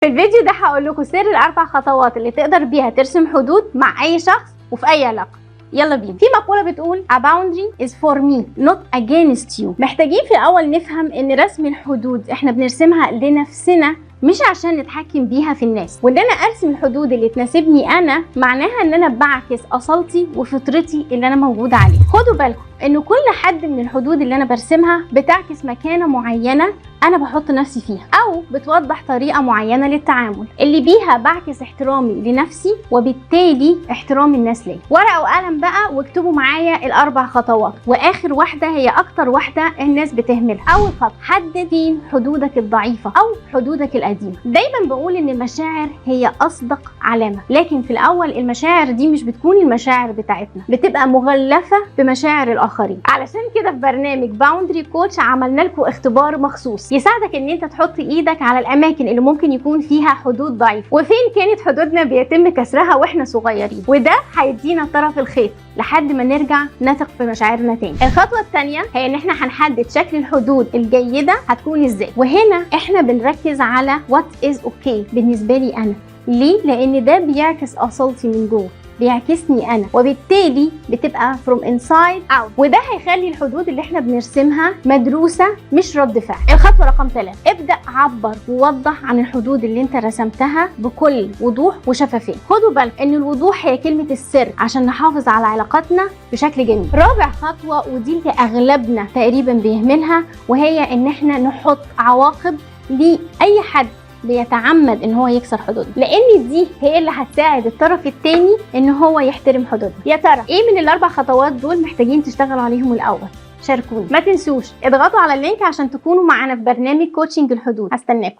في الفيديو ده هقول لكم سر ال4 خطوات اللي تقدر بيها ترسم حدود مع اي شخص وفي اي علاقه. يلا بينا. في مقوله بتقول a boundary is for me not against you. محتاجين في الاول نفهم ان رسم الحدود احنا بنرسمها لنفسنا مش عشان نتحكم بيها في الناس، وان انا ارسم الحدود اللي تناسبني انا معناها ان انا بعكس اصالتي وفطرتي اللي انا موجوده عليها. خدوا بالكم ان كل حد من الحدود اللي انا برسمها بتعكس مكانه معينه انا بحط نفسي فيها، او بتوضح طريقه معينه للتعامل اللي بيها بعكس احترامي لنفسي وبالتالي احترام الناس ليا. ورقه وقلم بقى واكتبوا معايا ال4 خطوات، واخر واحده هي اكتر واحده الناس بتهملها. اول خطوه، حدد فين حدودك الضعيفه او حدودك القديمه. دايما بقول ان المشاعر هي اصدق علامه، لكن في الاول المشاعر دي مش بتكون المشاعر بتاعتنا، بتبقى مغلفه بمشاعر الاخرين. علشان كده في برنامج باوندري كوتش عملنا لكم اختبار مخصوص يساعدك ان انت تحط ايدك على الاماكن اللي ممكن يكون فيها حدود ضعيفه، وفين كانت حدودنا بيتم كسرها واحنا صغيرين، وده هيدينا طرف الخيط لحد ما نرجع نثق في مشاعرنا تاني. الخطوه الثانيه هي ان احنا هنحدد شكل الحدود الجيده هتكون ازاي، وهنا احنا بنركز على what is okay بالنسبه لي انا. ليه؟ لان ده بيعكس اصالتي من جوه، بيعكسني انا، وبالتالي بتبقى from inside out، وده هيخلي الحدود اللي احنا بنرسمها مدروسه مش رد فعل. الخطوه رقم 3، ابدا عبر ووضح عن الحدود اللي انت رسمتها بكل وضوح وشفافيه. خدوا بالك ان الوضوح هي كلمه السر عشان نحافظ على علاقاتنا بشكل جميل. رابع خطوه، ودي اللي اغلبنا تقريبا بيهملها، وهي ان احنا نحط عواقب لاي حد بيتعمد ان هو يكسر حدوده، لان دي هي اللي هتساعد الطرف التاني ان هو يحترم حدوده. يا ترى ايه من ال4 خطوات دول محتاجين تشتغلوا عليهم الاول؟ شاركوني. ما تنسوش اضغطوا على اللينك عشان تكونوا معانا في برنامج كوتشنج الحدود. هستناكم.